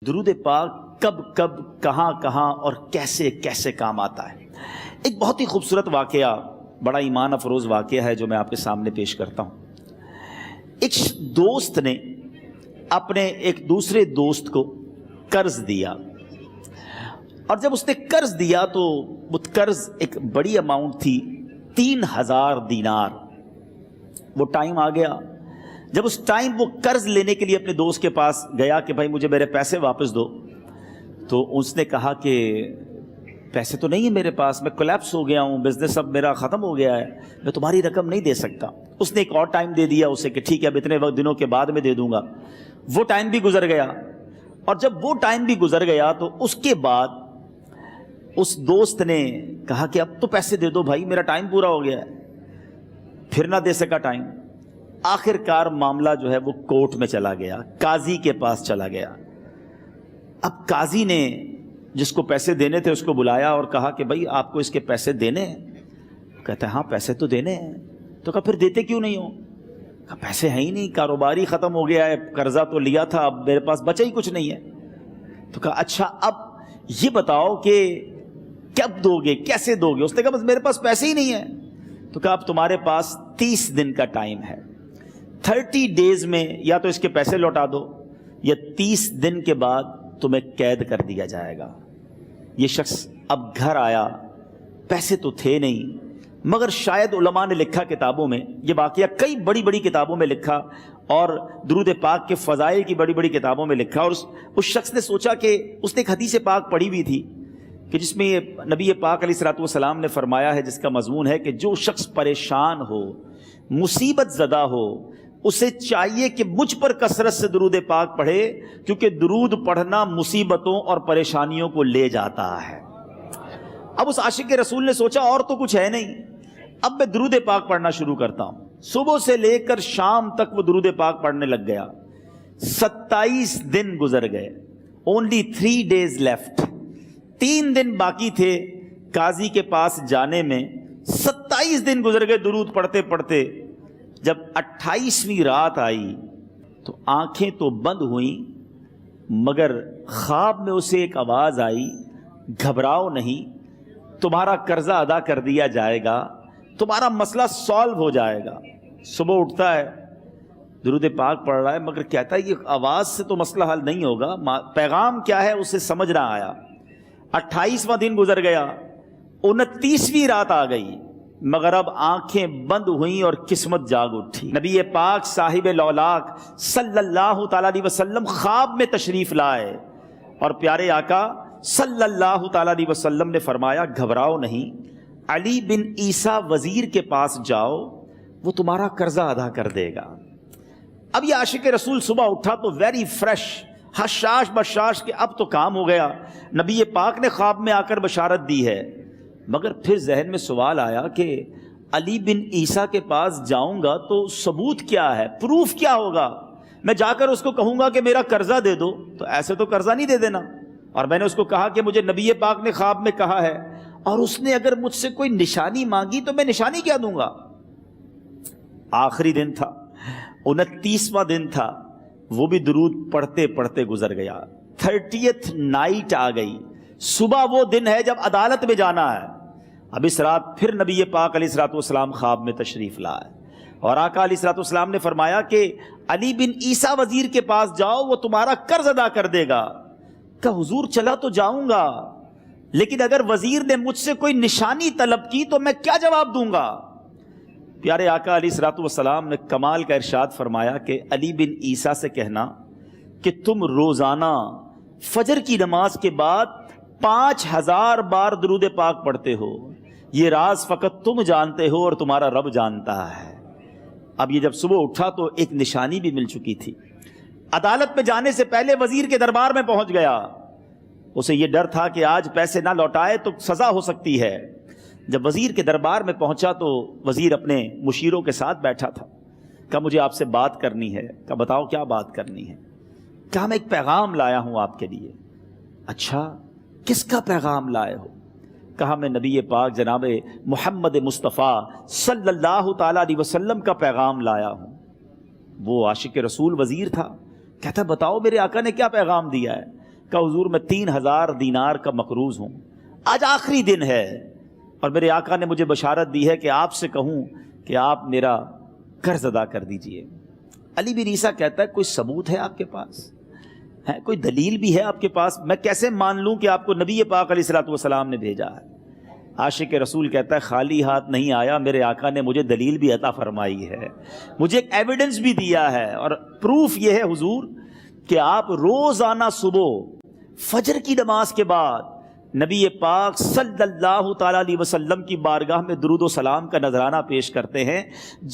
درود پاک کب کب کہاں کہاں اور کیسے کیسے کام آتا ہے۔ ایک بہت ہی خوبصورت واقعہ، بڑا ایمان افروز واقعہ ہے جو میں آپ کے سامنے پیش کرتا ہوں۔ ایک دوست نے اپنے ایک دوسرے دوست کو قرض دیا، اور جب اس نے قرض دیا تو وہ قرض ایک بڑی اماؤنٹ تھی، 3000 دینار۔ وہ ٹائم آ گیا جب اس ٹائم وہ قرض لینے کے لیے اپنے دوست کے پاس گیا کہ بھائی مجھے میرے پیسے واپس دو، تو اس نے کہا کہ پیسے تو نہیں ہے میرے پاس، میں کولیپس ہو گیا ہوں، بزنس اب میرا ختم ہو گیا ہے، میں تمہاری رقم نہیں دے سکتا۔ اس نے ایک اور ٹائم دے دیا اسے کہ ٹھیک ہے اب اتنے وقت دنوں کے بعد میں دے دوں گا۔ وہ ٹائم بھی گزر گیا، اور جب وہ ٹائم بھی گزر گیا تو اس کے بعد اس دوست نے کہا کہ اب تو پیسے دے دو بھائی، میرا ٹائم پورا ہو گیا ہے۔ پھر نہ دے سکا ٹائم۔ آخر کار معاملہ جو ہے وہ کورٹ میں چلا گیا، قاضی کے پاس چلا گیا۔ اب قاضی نے جس کو پیسے دینے تھے اس کو بلایا اور کہا کہ بھائی آپ کو اس کے پیسے دینے ہیں؟ کہتا ہے ہاں پیسے تو دینے ہیں۔ تو کہا پھر دیتے کیوں نہیں ہو؟ کہا پیسے ہیں ہی نہیں، کاروبار ہی ختم ہو گیا ہے، قرضہ تو لیا تھا، اب میرے پاس بچا ہی کچھ نہیں ہے۔ تو کہا اچھا اب یہ بتاؤ کہ کب دو گے، کیسے دو گے؟ اس نے کہا بس میرے پاس پیسے ہی نہیں ہیں۔ تو کہا اب تمہارے پاس 30 دن کا ٹائم ہے، 30 ڈیز میں یا تو اس کے پیسے لوٹا دو یا 30 دن کے بعد تمہیں قید کر دیا جائے گا۔ یہ شخص اب گھر آیا، پیسے تو تھے نہیں، مگر شاید علماء نے لکھا کتابوں میں، یہ واقعہ کئی بڑی بڑی کتابوں میں لکھا اور درود پاک کے فضائل کی بڑی بڑی کتابوں میں لکھا، اور اس شخص نے سوچا کہ اس نے ایک حدیث پاک پڑھی ہوئی تھی کہ جس میں یہ نبی پاک علیہ الصلوۃ والسلام نے فرمایا ہے، جس کا مضمون ہے کہ جو شخص پریشان ہو، مصیبت زدہ ہو، اسے چاہیے کہ مجھ پر کثرت سے درود پاک پڑھے، کیونکہ درود پڑھنا مصیبتوں اور پریشانیوں کو لے جاتا ہے۔ اب اس عاشق رسول نے سوچا اور تو کچھ ہے نہیں، اب میں درود پاک پڑھنا شروع کرتا ہوں۔ صبح سے لے کر شام تک وہ درود پاک پڑھنے لگ گیا۔ 27 دن گزر گئے، only 3 days left، 3 دن باقی تھے قاضی کے پاس جانے میں۔ 27 دن گزر گئے درود پڑھتے پڑھتے۔ جب 28ویں رات آئی تو آنکھیں تو بند ہوئیں، مگر خواب میں اسے ایک آواز آئی، گھبراؤ نہیں، تمہارا قرضہ ادا کر دیا جائے گا، تمہارا مسئلہ سالو ہو جائے گا۔ صبح اٹھتا ہے، درود پاک پڑھ رہا ہے، مگر کہتا ہے یہ آواز سے تو مسئلہ حل نہیں ہوگا، پیغام کیا ہے اسے سمجھ نہ آیا۔ 28واں دن گزر گیا، 29ویں رات آ گئی، مگر اب آنکھیں بند ہوئیں اور قسمت جاگ اٹھی۔ نبی پاک صاحب لولاک صلی اللہ تعالیٰ علیہ وسلم خواب میں تشریف لائے، اور پیارے آقا صلی اللہ تعالیٰ علیہ وسلم نے فرمایا گھبراؤ نہیں، علی بن عیسیٰ وزیر کے پاس جاؤ، وہ تمہارا قرضہ ادا کر دے گا۔ اب یہ عاشق رسول صبح اٹھا تو ویری فریش، حشاش بشاش کہ اب تو کام ہو گیا، نبی پاک نے خواب میں آ کر بشارت دی ہے۔ مگر پھر ذہن میں سوال آیا کہ علی بن عیسیٰ کے پاس جاؤں گا تو ثبوت کیا ہے، پروف کیا ہوگا؟ میں جا کر اس کو کہوں گا کہ میرا قرضہ دے دو، تو ایسے تو قرضہ نہیں دے دینا، اور میں نے اس کو کہا کہ مجھے نبی پاک نے خواب میں کہا ہے، اور اس نے اگر مجھ سے کوئی نشانی مانگی تو میں نشانی کیا دوں گا؟ آخری دن تھا، 29واں دن تھا، وہ بھی درود پڑھتے پڑھتے گزر گیا۔ 30th نائٹ آ گئی، صبح وہ دن ہے جب عدالت میں جانا ہے۔ اب اس رات پھر نبی پاک علیہ الصلوۃ والسلام خواب میں تشریف لائے، اور آقا علیہ الصلوۃ والسلام نے فرمایا کہ علی بن عیسیٰ وزیر کے پاس جاؤ، وہ تمہارا قرض ادا کر دے گا۔ کہ حضور چلا تو جاؤں گا، لیکن اگر وزیر نے مجھ سے کوئی نشانی طلب کی تو میں کیا جواب دوں گا؟ پیارے آقا علیہ الصلوۃ والسلام نے کمال کا ارشاد فرمایا کہ علی بن عیسیٰ سے کہنا کہ تم روزانہ فجر کی نماز کے بعد 5000 بار درود پاک پڑھتے ہو، یہ راز فقط تم جانتے ہو اور تمہارا رب جانتا ہے۔ اب یہ جب صبح اٹھا تو ایک نشانی بھی مل چکی تھی۔ عدالت میں جانے سے پہلے وزیر کے دربار میں پہنچ گیا، اسے یہ ڈر تھا کہ آج پیسے نہ لوٹائے تو سزا ہو سکتی ہے۔ جب وزیر کے دربار میں پہنچا تو وزیر اپنے مشیروں کے ساتھ بیٹھا تھا۔ کہا مجھے آپ سے بات کرنی ہے۔ کہا بتاؤ کیا بات کرنی ہے؟ کہا میں ایک پیغام لایا ہوں آپ کے لیے۔ اچھا کس کا پیغام لائے ہو؟ کہا میں نبی پاک جناب محمد مصطفیٰ صلی اللہ تعالیٰ علیہ وسلم کا پیغام لایا ہوں۔ وہ عاشق رسول وزیر تھا، کہتا بتاؤ میرے آقا نے کیا پیغام دیا ہے؟ کہا حضور میں 3000 دینار کا مقروض ہوں، آج آخری دن ہے اور میرے آقا نے مجھے بشارت دی ہے کہ آپ سے کہوں کہ آپ میرا قرض ادا کر دیجئے۔ علی بن عیسیٰ کہتا ہے کوئی ثبوت ہے آپ کے پاس؟ ہے کوئی دلیل بھی ہے آپ کے پاس؟ میں کیسے مان لوں کہ آپ کو نبی پاک علیہ الصلوۃ والسلام نے بھیجا ہے؟ عاشق رسول کہتا ہے خالی ہاتھ نہیں آیا، میرے آقا نے مجھے دلیل بھی عطا فرمائی ہے، مجھے ایک ایویڈنس بھی دیا ہے، اور پروف یہ ہے حضور کہ آپ روزانہ صبح فجر کی نماز کے بعد نبی پاک صلی اللہ تعالی علیہ وسلم کی بارگاہ میں درود و سلام کا نذرانہ پیش کرتے ہیں۔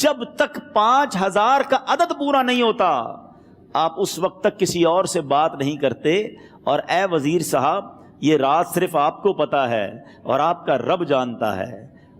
جب تک 5000 کا عدد پورا نہیں ہوتا آپ اس وقت تک کسی اور سے بات نہیں کرتے، اور اے وزیر صاحب یہ راز صرف آپ کو پتہ ہے اور آپ کا رب جانتا ہے۔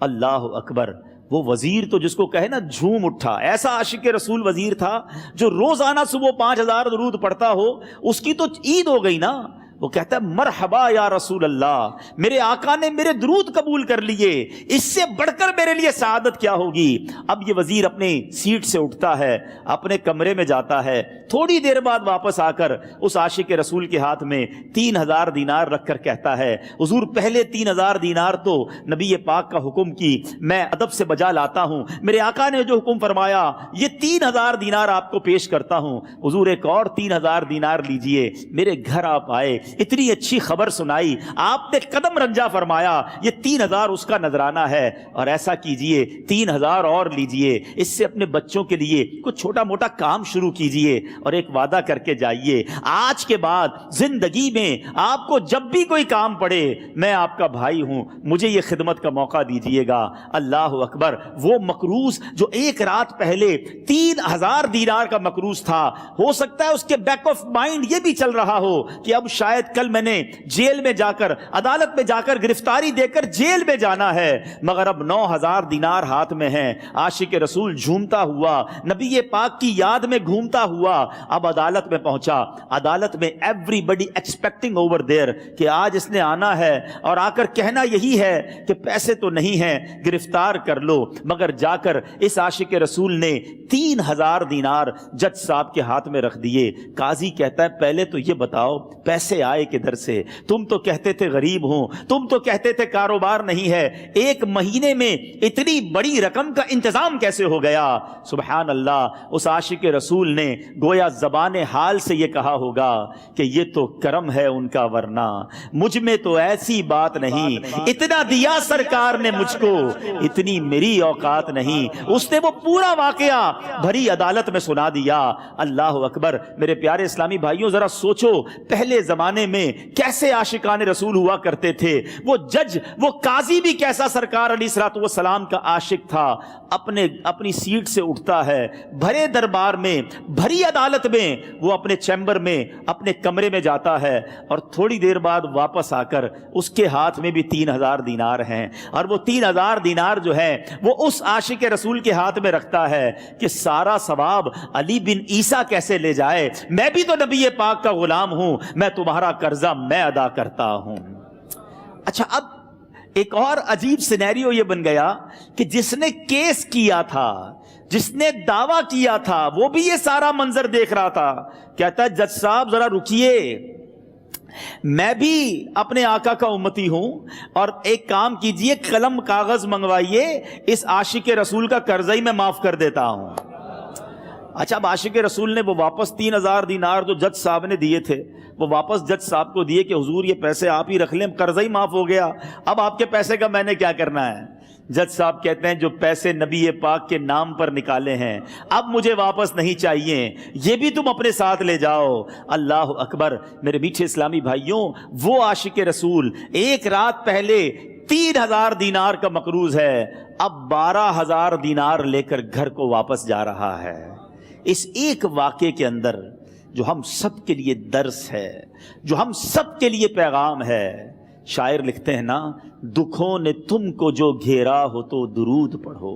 اللہ اکبر۔ وہ وزیر تو جس کو کہے نا جھوم اٹھا، ایسا عاشق رسول وزیر تھا جو روزانہ صبح 5000 درود پڑھتا ہو، اس کی تو عید ہو گئی نا۔ وہ کہتا ہے مرحبا یا رسول اللہ، میرے آقا نے میرے درود قبول کر لیے، اس سے بڑھ کر میرے لیے سعادت کیا ہوگی۔ اب یہ وزیر اپنے سیٹ سے اٹھتا ہے، اپنے کمرے میں جاتا ہے، تھوڑی دیر بعد واپس آ کر اس عاشق رسول کے ہاتھ میں 3000 دینار رکھ کر کہتا ہے حضور پہلے 3000 دینار تو نبی پاک کا حکم کی میں ادب سے بجا لاتا ہوں، میرے آقا نے جو حکم فرمایا یہ 3000 دینار آپ کو پیش کرتا ہوں، حضور ایک اور 3000 دینار لیجئے۔ میرے گھر آپ آئے، اتنی اچھی خبر سنائی، آپ نے قدم رنجا فرمایا، یہ 3000 اس کا نذرانہ ہے، اور ایسا کیجئے 3000 اور لیجئے، اس سے اپنے بچوں کے لیے کچھ چھوٹا موٹا کام شروع کیجئے اور ایک وعدہ کر کے جائیے، آج کے بعد زندگی میں آپ کو جب بھی کوئی کام پڑے میں آپ کا بھائی ہوں، مجھے یہ خدمت کا موقع دیجئے گا۔ اللہ اکبر۔ وہ مقروض جو ایک رات پہلے 3000 دینار کا مقروض تھا، ہو سکتا ہے اس کے بیک آف مائنڈ یہ بھی چل رہا ہو کہ اب شاید کل میں نے جیل میں جا کر عدالت میں جا کر گرفتاری دے کر جیل میں جانا ہے، مگر اب 9000 دینار ہاتھ میں ہیں۔ عاشق رسول جھومتا ہوا نبی پاک کی یاد میں گھومتا ہوا اب عدالت میں پہنچا۔ عدالت میں everybody expecting over there کہ آج اس نے آنا ہے اور آ کر کہنا یہی ہے کہ پیسے تو نہیں ہیں، گرفتار کر لو، مگر جا کر اس عاشق رسول نے 3000 دینار جج صاحب کے ہاتھ میں رکھ دیے۔ قاضی کہتا ہے پہلے تو یہ بتاؤ پیسے آئے کدھر سے؟ تم تو کہتے تھے غریب ہوں، تم تو کہتے تھے کاروبار نہیں ہے، ایک مہینے میں اتنی بڑی رقم کا انتظام کیسے ہو گیا؟ سبحان اللہ۔ اس عاشق رسول نے گویا زبان حال سے یہ کہا ہوگا کہ یہ تو کرم ہے ان کا، ورنہ مجھ میں تو ایسی بات نہیں، اتنا دیا سرکار نے مجھ کو، اتنی میری اوقات نہیں۔ اس نے وہ پورا واقعہ بھری عدالت میں سنا دیا۔ اللہ اکبر۔ میرے پیارے اسلامی بھائیوں ذرا سوچو پہلے زمانے میں کیسے عاشقان رسول ہوا کرتے تھے، وہ جج وہ قاضی بھی کیسا سرکار علیہ الصلوۃ والسلام کا عاشق تھا۔ اپنی سیٹ سے اٹھتا ہے، بھرے دربار میں بھری عدالت میں وہ اپنے چیمبر میں اپنے کمرے میں جاتا ہے، اور تھوڑی دیر بعد واپس آ کر اس کے ہاتھ میں بھی 3000 دینار ہیں، اور وہ 3000 دینار جو ہے وہ اس عاشق رسول کے ہاتھ میں رکھتا ہے کہ سارا ثواب علی بن عیسیٰ کیسے لے جائے، میں بھی تو نبی پاک کا غلام ہوں، میں تمہارا قرضہ میں ادا کرتا ہوں۔ اچھا اب ایک اور عجیب سینیریو یہ بن گیا کہ جس نے کیس کیا تھا، جس نے دعویٰ کیا تھا، وہ بھی یہ سارا منظر دیکھ رہا تھا۔ کہتا ہے جج صاحب ذرا رکیے، میں بھی اپنے آقا کا امتی ہوں، اور ایک کام کیجئے قلم کاغذ منگوائیے، اس عاشق رسول کا قرضہ ہی میں معاف کر دیتا ہوں۔ اچھا اب عاشق رسول نے وہ واپس 3000 دینار جو جج صاحب نے دیے تھے وہ واپس جج صاحب کو دیے کہ حضور یہ پیسے آپ ہی رکھ لیں، قرضہ ہی معاف ہو گیا، اب آپ کے پیسے کا میں نے کیا کرنا ہے؟ جج صاحب کہتے ہیں جو پیسے نبی پاک کے نام پر نکالے ہیں اب مجھے واپس نہیں چاہیے، یہ بھی تم اپنے ساتھ لے جاؤ۔ اللہ اکبر۔ میرے میٹھے اسلامی بھائیوں، وہ عاشق رسول ایک رات پہلے 3000 دینار کا مقروض ہے، اب 12000 دینار لے کر گھر کو واپس جا رہا ہے۔ اس ایک واقعے کے اندر جو ہم سب کے لیے درس ہے، جو ہم سب کے لیے پیغام ہے، شاعر لکھتے ہیں نا، دکھوں نے تم کو جو گھیرا ہو تو درود پڑھو،